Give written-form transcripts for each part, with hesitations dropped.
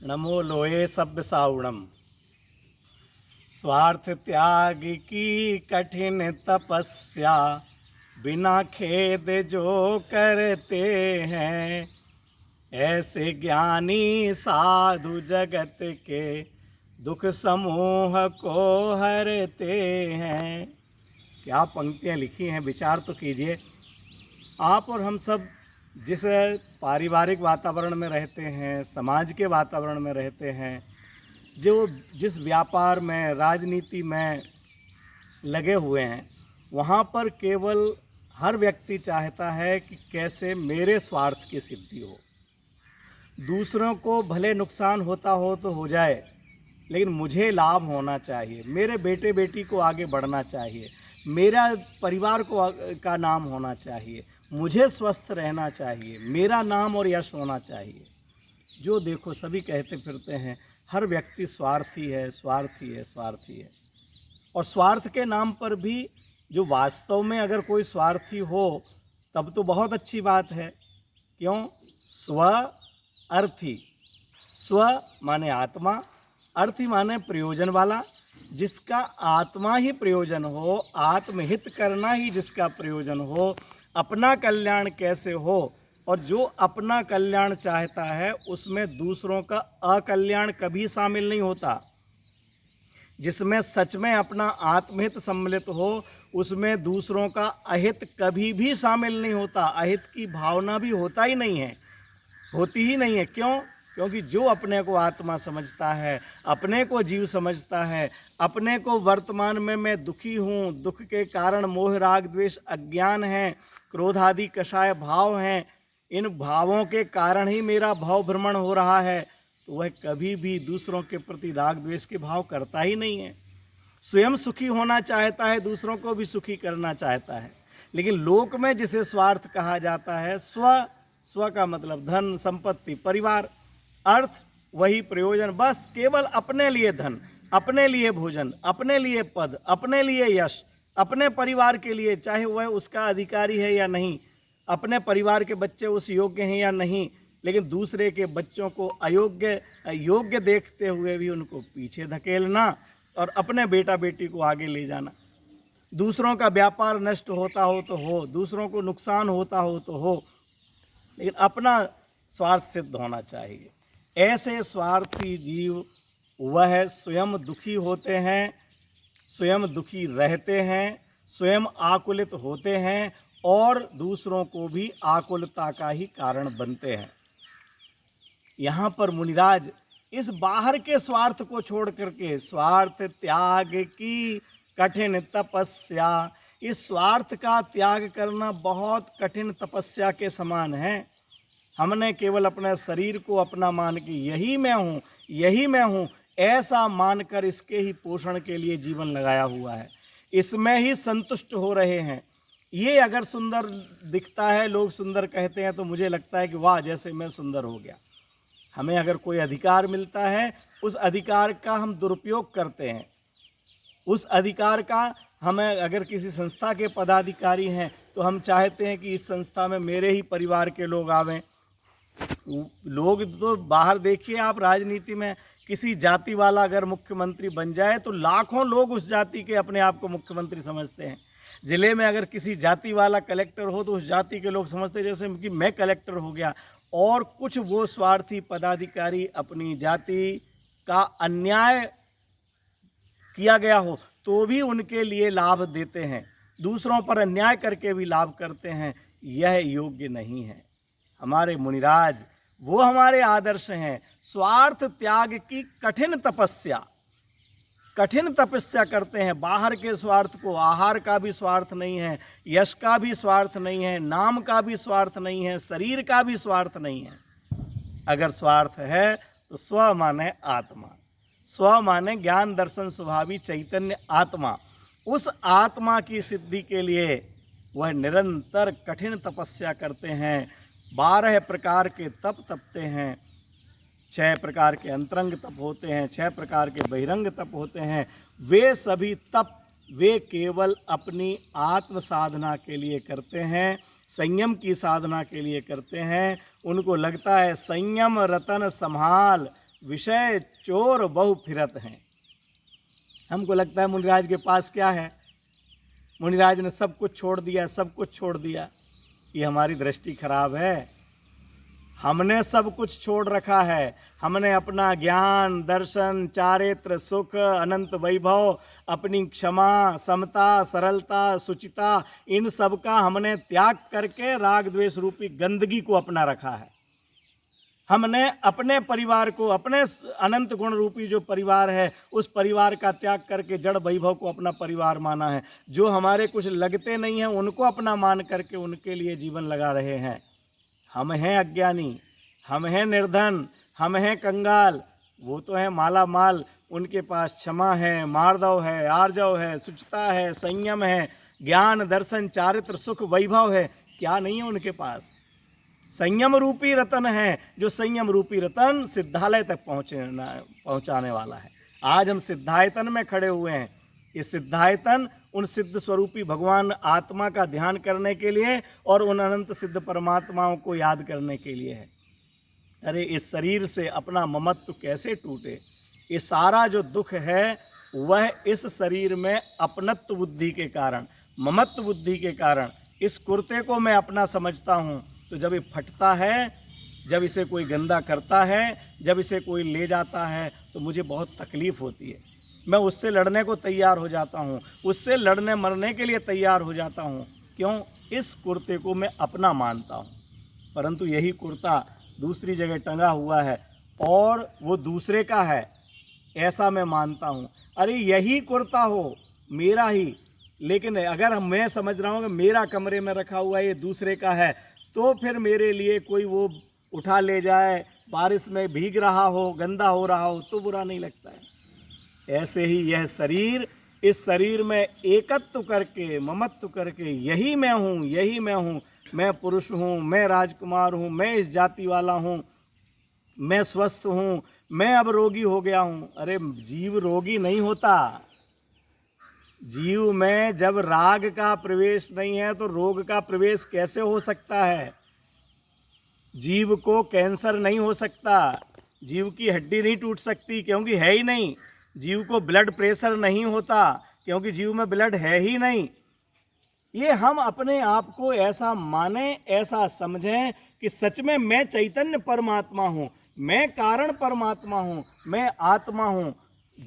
नमो लोए सभ्य साउणम। स्वार्थ त्याग की कठिन तपस्या, बिना खेद जो करते हैं, ऐसे ज्ञानी साधु जगत के दुख समूह को हरते हैं। क्या पंक्तियाँ लिखी हैं, विचार तो कीजिए। आप और हम सब जिस पारिवारिक वातावरण में रहते हैं, समाज के वातावरण में रहते हैं, जो जिस व्यापार में, राजनीति में लगे हुए हैं, वहाँ पर केवल हर व्यक्ति चाहता है कि कैसे मेरे स्वार्थ की सिद्धि हो। दूसरों को भले नुकसान होता हो तो हो जाए, लेकिन मुझे लाभ होना चाहिए, मेरे बेटे बेटी को आगे बढ़ना चाहिए, मेरा परिवार को का नाम होना चाहिए, मुझे स्वस्थ रहना चाहिए, मेरा नाम और यश होना चाहिए। जो देखो सभी कहते फिरते हैं, हर व्यक्ति स्वार्थी है, स्वार्थी है, स्वार्थी है। और स्वार्थ के नाम पर भी जो वास्तव में अगर कोई स्वार्थी हो तब तो बहुत अच्छी बात है। क्यों? स्व अर्थी। स्व माने आत्मा, अर्थी माने प्रयोजन वाला। जिसका आत्मा ही प्रयोजन हो, आत्महित करना ही जिसका प्रयोजन हो, अपना कल्याण कैसे हो, और जो अपना कल्याण चाहता है उसमें दूसरों का अकल्याण कभी शामिल नहीं होता। जिसमें सच में अपना आत्महित सम्मिलित हो, उसमें दूसरों का अहित कभी भी शामिल नहीं होता। अहित की भावना भी होता ही नहीं है, होती ही नहीं है। क्यों? क्योंकि जो अपने को आत्मा समझता है, अपने को जीव समझता है, अपने को वर्तमान में मैं दुखी हूँ, दुख के कारण मोह राग द्वेष अज्ञान है, क्रोध आदि कषाय भाव हैं, इन भावों के कारण ही मेरा भाव भ्रमण हो रहा है, तो वह कभी भी दूसरों के प्रति राग द्वेष के भाव करता ही नहीं है। स्वयं सुखी होना चाहता है, दूसरों को भी सुखी करना चाहता है। लेकिन लोक में जिसे स्वार्थ कहा जाता है, स्व का मतलब धन संपत्ति परिवार, अर्थ वही प्रयोजन, बस केवल अपने लिए धन, अपने लिए भोजन, अपने लिए पद, अपने लिए यश, अपने परिवार के लिए, चाहे वह उसका अधिकारी है या नहीं, अपने परिवार के बच्चे उस योग्य हैं या नहीं, लेकिन दूसरे के बच्चों को योग्य देखते हुए भी उनको पीछे धकेलना और अपने बेटा बेटी को आगे ले जाना। दूसरों का व्यापार नष्ट होता हो तो हो, दूसरों को नुकसान होता हो तो हो, लेकिन अपना स्वार्थ सिद्ध होना चाहिए। ऐसे स्वार्थी जीव वह स्वयं दुखी होते हैं, स्वयं दुखी रहते हैं, स्वयं आकुलित होते हैं और दूसरों को भी आकुलता का ही कारण बनते हैं। यहाँ पर मुनिराज इस बाहर के स्वार्थ को छोड़ करके स्वार्थ त्याग की कठिन तपस्या, इस स्वार्थ का त्याग करना बहुत कठिन तपस्या के समान है। हमने केवल अपने शरीर को अपना मान के यही मैं हूँ ऐसा मानकर इसके ही पोषण के लिए जीवन लगाया हुआ है, इसमें ही संतुष्ट हो रहे हैं। ये अगर सुंदर दिखता है, लोग सुंदर कहते हैं, तो मुझे लगता है कि वाह, जैसे मैं सुंदर हो गया। हमें अगर कोई अधिकार मिलता है, उस अधिकार का हम दुरुपयोग करते हैं। उस अधिकार का हमें, अगर किसी संस्था के पदाधिकारी हैं तो हम चाहते हैं कि इस संस्था में मेरे ही परिवार के लोग आवें। लोग तो बाहर देखिए आप, राजनीति में किसी जाति वाला अगर मुख्यमंत्री बन जाए तो लाखों लोग उस जाति के अपने आप को मुख्यमंत्री समझते हैं। ज़िले में अगर किसी जाति वाला कलेक्टर हो तो उस जाति के लोग समझते हैं जैसे कि मैं कलेक्टर हो गया। और कुछ वो स्वार्थी पदाधिकारी अपनी जाति का अन्याय किया गया हो तो भी उनके लिए लाभ देते हैं, दूसरों पर अन्याय करके भी लाभ करते हैं। यह योग्य नहीं है। हमारे मुनिराज वो हमारे आदर्श हैं। स्वार्थ त्याग की कठिन तपस्या करते हैं। बाहर के स्वार्थ को, आहार का भी स्वार्थ नहीं है, यश का भी स्वार्थ नहीं है, नाम का भी स्वार्थ नहीं है, शरीर का भी स्वार्थ नहीं है। अगर स्वार्थ है तो स्व माने आत्मा, स्व माने ज्ञान दर्शन स्वभावी चैतन्य आत्मा। उस आत्मा की सिद्धि के लिए वह निरंतर कठिन तपस्या करते हैं। 12 प्रकार के तप तपते हैं। 6 प्रकार के अंतरंग तप होते हैं, 6 प्रकार के बहिरंग तप होते हैं। वे सभी तप वे केवल अपनी आत्म साधना के लिए करते हैं, संयम की साधना के लिए करते हैं। उनको लगता है संयम रतन संभाल, विषय चोर बहु फिरत हैं। हमको लगता है मुनिराज के पास क्या है, मुनिराज ने सब कुछ छोड़ दिया, सब कुछ छोड़ दिया। ये हमारी दृष्टि खराब है। हमने सब कुछ छोड़ रखा है। हमने अपना ज्ञान, दर्शन, चारित्र, सुख, अनंत वैभव, अपनी क्षमा, समता, सरलता, शुचिता, इन सब का हमने त्याग करके राग द्वेष रूपी गंदगी को अपना रखा है। हमने अपने परिवार को, अपने अनंत गुण रूपी जो परिवार है, उस परिवार का त्याग करके जड़ वैभव को अपना परिवार माना है। जो हमारे कुछ लगते नहीं हैं उनको अपना मान करके उनके लिए जीवन लगा रहे हैं। हम हैं अज्ञानी, हम हैं निर्धन, हम हैं कंगाल, वो तो है माला माल। उनके पास क्षमा है, मार्दव है, आर्जव है, शुचिता है, संयम है, ज्ञान, दर्शन, चारित्र, सुख, वैभव है। क्या नहीं है उनके पास? संयम रूपी रतन है, जो संयम रूपी रतन सिद्धालय तक पहुंचाने वाला है। आज हम सिद्धायतन में खड़े हुए हैं। ये सिद्धायतन उन सिद्ध स्वरूपी भगवान आत्मा का ध्यान करने के लिए और उन अनंत सिद्ध परमात्माओं को याद करने के लिए है। अरे इस शरीर से अपना ममत्व कैसे टूटे? ये सारा जो दुख है वह इस शरीर में अपनत्व बुद्धि के कारण, ममत्व बुद्धि के कारण, इस कुर्ते को मैं अपना समझता हूँ, तो जब ये फटता है, जब इसे कोई गंदा करता है, जब इसे कोई ले जाता है, तो मुझे बहुत तकलीफ़ होती है। मैं उससे लड़ने को तैयार हो जाता हूँ, उससे लड़ने मरने के लिए तैयार हो जाता हूँ। क्यों? इस कुर्ते को मैं अपना मानता हूँ। परंतु यही कुर्ता दूसरी जगह टंगा हुआ है और वो दूसरे का है, ऐसा मैं मानता हूँ। अरे यही कुर्ता हो, मेरा ही, लेकिन अगर मैं समझ रहा हूँ कि मेरा कमरे में रखा हुआ ये दूसरे का है, तो फिर मेरे लिए कोई वो उठा ले जाए, बारिश में भीग रहा हो, गंदा हो रहा हो, तो बुरा नहीं लगता है। ऐसे ही यह शरीर, इस शरीर में एकत्व करके, ममत्व करके, यही मैं हूँ, यही मैं हूँ, मैं पुरुष हूँ, मैं राजकुमार हूँ, मैं इस जाति वाला हूँ, मैं स्वस्थ हूँ, मैं अब रोगी हो गया हूँ। अरे जीव रोगी नहीं होता। जीव में जब राग का प्रवेश नहीं है तो रोग का प्रवेश कैसे हो सकता है? जीव को कैंसर नहीं हो सकता, जीव की हड्डी नहीं टूट सकती क्योंकि है ही नहीं। जीव को ब्लड प्रेशर नहीं होता क्योंकि जीव में ब्लड है ही नहीं। ये हम अपने आप को ऐसा माने, ऐसा समझें कि सच में मैं चैतन्य परमात्मा हूँ, मैं कारण परमात्मा हूँ, मैं आत्मा हूँ।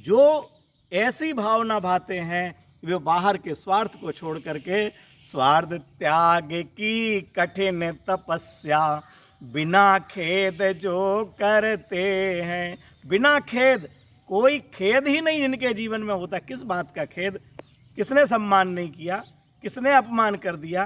जो ऐसी भावना भाते हैं वे बाहर के स्वार्थ को छोड़ करके स्वार्थ त्याग की कठिन तपस्या बिना खेद जो करते हैं। बिना खेद, कोई खेद ही नहीं इनके जीवन में होता। किस बात का खेद? किसने सम्मान नहीं किया, किसने अपमान कर दिया,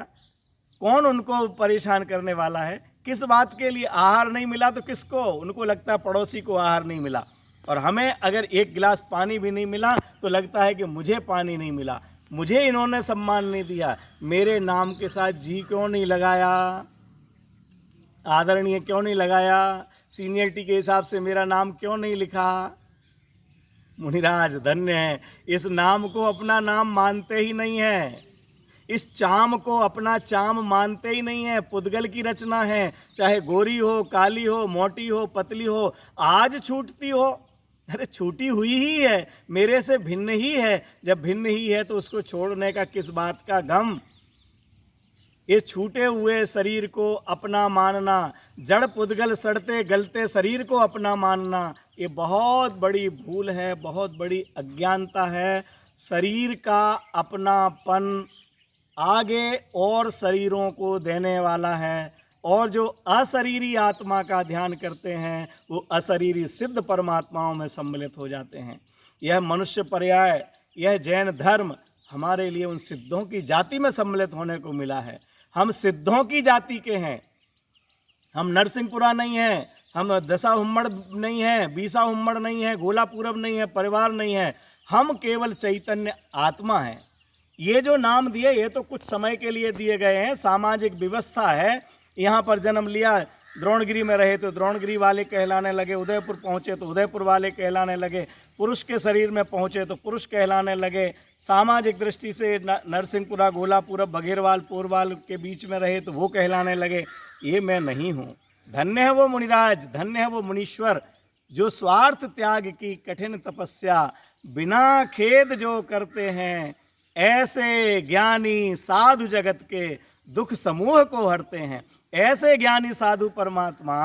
कौन उनको परेशान करने वाला है? किस बात के लिए आहार नहीं मिला तो किसको? उनको लगता है पड़ोसी को आहार नहीं मिला, और हमें अगर एक गिलास पानी भी नहीं मिला तो लगता है कि मुझे पानी नहीं मिला, मुझे इन्होंने सम्मान नहीं दिया, मेरे नाम के साथ जी क्यों नहीं लगाया, आदरणीय क्यों नहीं लगाया, सीनियरिटी के हिसाब से मेरा नाम क्यों नहीं लिखा। मुनिराज धन्य है, इस नाम को अपना नाम मानते ही नहीं है, इस चाम को अपना चाम मानते ही नहीं है। पुद्गल की रचना है, चाहे गोरी हो, काली हो, मोटी हो, पतली हो, आज छूटती हो। अरे छूटी हुई ही है, मेरे से भिन्न ही है। जब भिन्न ही है तो उसको छोड़ने का किस बात का गम? इस छूटे हुए शरीर को अपना मानना, जड़ पुद्गल सड़ते गलते शरीर को अपना मानना, ये बहुत बड़ी भूल है, बहुत बड़ी अज्ञानता है। शरीर का अपनापन आगे और शरीरों को देने वाला है, और जो अशरीरी आत्मा का ध्यान करते हैं वो अशरीरी सिद्ध परमात्माओं में सम्मिलित हो जाते हैं। यह मनुष्य पर्याय, यह जैन धर्म हमारे लिए उन सिद्धों की जाति में सम्मिलित होने को मिला है। हम सिद्धों की जाति के हैं, हम नरसिंहपुरा नहीं हैं, हम दशा हुम्मड़ नहीं हैं, बीसा हुम्मड़ नहीं है, गोला पूरब नहीं है, परिवार नहीं है, हम केवल चैतन्य आत्मा हैं। ये जो नाम दिए ये तो कुछ समय के लिए दिए गए हैं, सामाजिक व्यवस्था है। यहाँ पर जन्म लिया, द्रोणगिरी में रहे तो द्रोणगिरी वाले कहलाने लगे, उदयपुर पहुँचे तो उदयपुर वाले कहलाने लगे, पुरुष के शरीर में पहुँचे तो पुरुष कहलाने लगे। सामाजिक दृष्टि से नरसिंहपुरा, गोलापुरब, बघेरवाल, पोरवाल के बीच में रहे तो वो कहलाने लगे। ये मैं नहीं हूँ। धन्य है वो मुनिराज, धन्य है वो मुनीश्वर जो स्वार्थ त्याग की कठिन तपस्या बिना खेद जो करते हैं, ऐसे ज्ञानी साधु जगत के दुख समूह को हरते हैं। ऐसे ज्ञानी साधु परमात्मा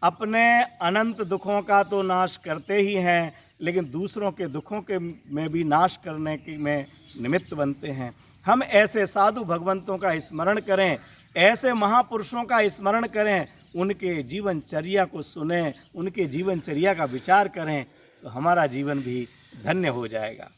अपने अनंत दुखों का तो नाश करते ही हैं, लेकिन दूसरों के दुखों के में भी नाश करने की में निमित्त बनते हैं। हम ऐसे साधु भगवंतों का स्मरण करें, ऐसे महापुरुषों का स्मरण करें, उनके जीवनचर्या को सुनें, उनके जीवनचर्या का विचार करें, तो हमारा जीवन भी धन्य हो जाएगा।